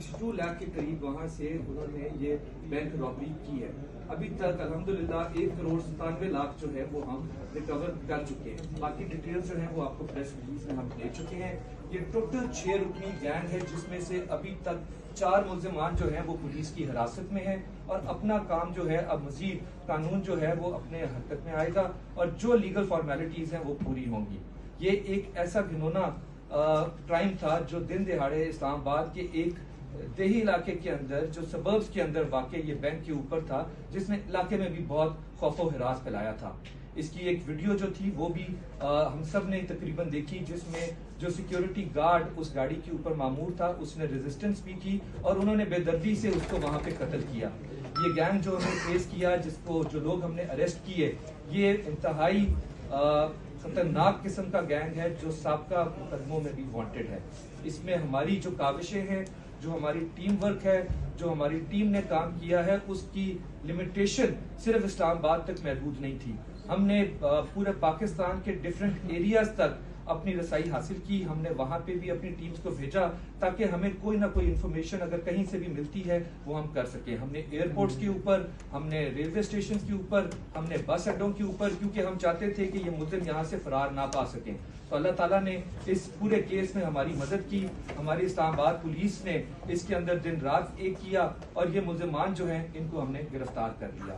62 लाख के करीब वहां से उन्होंने ये बैंक रॉबरी की है। अभी तक अल्हम्दुलिल्लाह 1,97,00,000 जो है वो हम रिकवर कर चुके हैं। बाकी डिटेल्स जो है वो आपको प्रेस रिलीज में हम दे चुके हैं। ये टोटल 6 रुकनी गैंग है, जिसमें से अभी तक 4 मुल्जिमान जो है वो पुलिस की हिरासत में है और अपना काम जो है अब मजीद कानून जो है वो अपने हरकत में आएगा और जो लीगल फॉर्मेलिटीज हैं वो पूरी होंगी। ये एक ऐसा घिनौना क्राइम था जो दिन दिहाड़े इस्लामाबाद के एक देही इलाके के अंदर, जो सबर्ब्स के अंदर वाक़ ये बैंक के ऊपर था, जिसने इलाके में भी बहुत खौफो हिरास फैलाया था। इसकी एक वीडियो जो थी वो भी हम सब ने तकरीबन देखी, जिसमें जो सिक्योरिटी गार्ड उस गाड़ी के ऊपर मामूर था उसने रेजिस्टेंस भी की और उन्होंने बेदर्दी से उसको वहां पे कत्ल किया। ये गैंग जो हमने ट्रेस किया, जिसको जो लोग हमने अरेस्ट किए, ये इंतहाई खतरनाक किस्म का गैंग है जो साबका मुकदमों में भी वांटेड है। इसमें हमारी जो काविशें हैं, जो हमारी टीम वर्क है, जो हमारी टीम ने काम किया है, उसकी लिमिटेशन सिर्फ इस्लामाबाद तक महदूद नहीं थी। हमने पूरे पाकिस्तान के डिफरेंट एरियाज तक अपनी रसाई हासिल की। हमने वहां पे भी अपनी टीम्स को भेजा ताकि हमें कोई ना कोई इन्फॉर्मेशन अगर कहीं से भी मिलती है वो हम कर सके। हमने एयरपोर्ट्स के ऊपर, हमने रेलवे स्टेशन के ऊपर, हमने बस अड्डों के ऊपर, क्योंकि हम चाहते थे कि ये मुल्जिम यहाँ से फरार ना पा सकें। तो अल्लाह ताला ने इस पूरे केस में हमारी मदद की। हमारी इस्लामाबाद पुलिस ने इसके अंदर दिन रात एक किया और ये मुल्जिमान जो हैं इनको हमने गिरफ्तार कर लिया।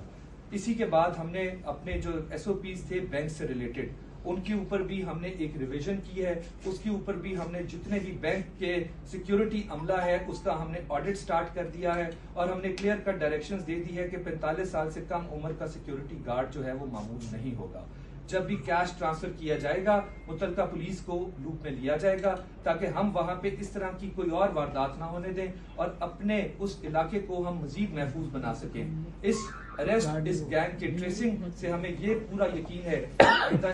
इसी के बाद हमने अपने जो SOPs थे बैंक से रिलेटेड, उनके ऊपर भी हमने एक रिवीजन की है। उसके ऊपर भी हमने जितने भी बैंक के सिक्योरिटी अमला है उसका हमने ऑडिट स्टार्ट कर दिया है और हमने क्लियर कट डायरेक्शंस दे दी है कि 45 साल से कम उम्र का सिक्योरिटी गार्ड जो है वो मामूल नहीं होगा। जब भी कैश ट्रांसफर किया जाएगा मुतलका पुलिस को लूप में लिया जाएगा ताकि हम वहां पे इस तरह की कोई और वारदात ना होने दें और अपने उस इलाके को हम मजीद महफूज बना सकें। इस अरेस्ट, इस गैंग के ट्रेसिंग से हमें ये पूरा यकीन है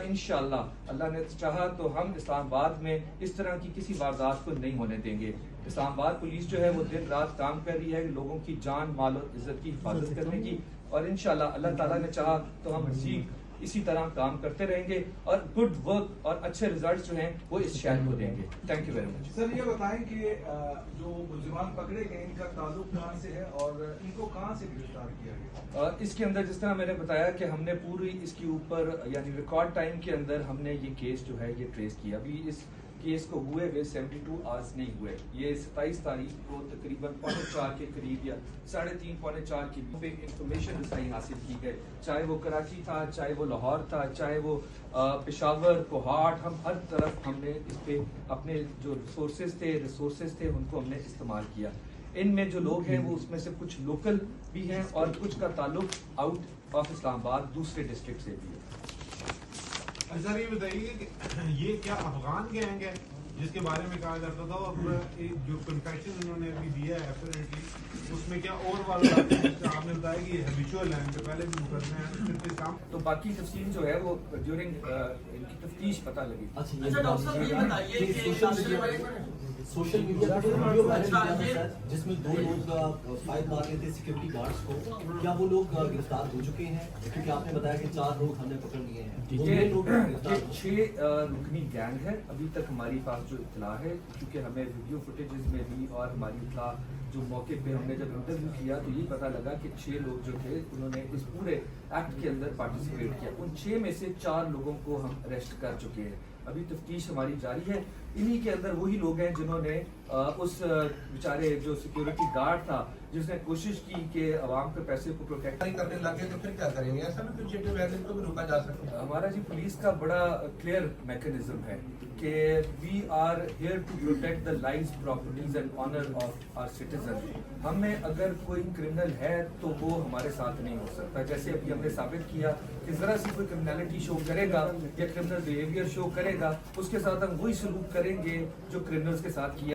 इंशाअल्लाह अल्लाह ने चाहा तो हम इस्लामाबाद में इस तरह की किसी वारदात को नहीं होने देंगे। इस्लामाबाद पुलिस जो है वो दिन रात काम कर रही है लोगों की जान, माल और इज्जत की हिफाजत करने की, और इंशाअल्लाह अल्लाह ताला ने चाहा तो हम मजीद इसी तरह काम करते रहेंगे और गुड वर्क और अच्छे रिजल्ट जो हैं वो इस शहर को देंगे। Thank you very much. Sir ये बताएं कि जो मुल्जिमान पकड़े गए इनका ताल्लुक कहाँ से है और इनको कहाँ से गिरफ्तार किया गया? इसके अंदर जिस तरह मैंने बताया कि हमने पूरी इसके ऊपर यानी रिकॉर्ड टाइम के अंदर हमने ये केस जो है ये ट्रेस किया। अभी इस केस को हुए 72 आवर्स नहीं हुए। ये 27 तारीख को तकरीबन 3:45 के करीब या 3:30 पौने 4 के बीच इंफॉर्मेशन रसाई हासिल की गई। चाहे वो कराची था, चाहे वो लाहौर था, चाहे वो पेशावर, कोहाट, हम हर तरफ हमने इस पे अपने जो रिसोर्सेज थे उनको हमने इस्तेमाल किया। इनमें जो लोग हैं वो उसमें से कुछ लोकल भी हैं और कुछ का ताल्लुक आउट ऑफ इस्लामाबाद दूसरे डिस्ट्रिक्ट से भी है। सर ये बताइए कि ये क्या अफगान गैंग है जिसके बारे में कहा जाता था, और जो कन्फेशन उन्होंने अभी दिया है एफिडेविटली उसमें क्या और वाला आपने बताया कि हैबिचुअल है, इनके पहले भी मुकदमे हैं सिर्फ इस काम। तो बाकी तफसील जो है वो ड्यूरिंग इनकी तफ्तीश पता लगी। सोशल मीडिया पर वीडियो वायरल किया था सर, जिसमें 2 लोग फाइट मार रहे थे सिक्योरिटी गार्ड्स को, क्या वो लोग गिरफ्तार हो चुके हैं? क्योंकि आपने बताया कि 4 लोग हमने पकड़ लिए हैं। ये 6 रुकनी गैंग है। अभी तक हमारी पास जो इत्तला है, क्योंकि हमें वीडियो फुटेजेस में भी और हमारी इत्तला जो मौके पे हमने जब इंटरव्यू किया तो ये पता लगा कि 6 लोग जो थे उन्होंने इस पूरे एक्ट के अंदर पार्टिसिपेट किया। उन 6 में से 4 लोगों को हम अरेस्ट कर चुके हैं। अभी तफ्तीश हमारी जारी है। इन्हीं के अंदर वही लोग हैं जिन्होंने उस बेचारे जो सिक्योरिटी गार्ड था जिसने कोशिश की कि आवाम के पैसे को प्रोटेक्ट नहीं करने लगे तो फिर क्या करेंगे? ऐसा ना फिर को भी रोका जा सकता है। हमारा जी पुलिस का बड़ा क्लियर मैकेनिज्म है कि we are here to protect the lives, properties and honour of our citizen. हमें अगर कोई क्रिमिनल है तो वो हमारे साथ नहीं हो सकता। जैसे अभी हमने साबित किया कि जरा सी कोई क्रिमिनलिटी शो करेगा या क्रिमिनल बिहेवियर शो करेगा, उसके साथ हम वही सलूक करेंगे जो क्रिमिनल्स के साथ किया।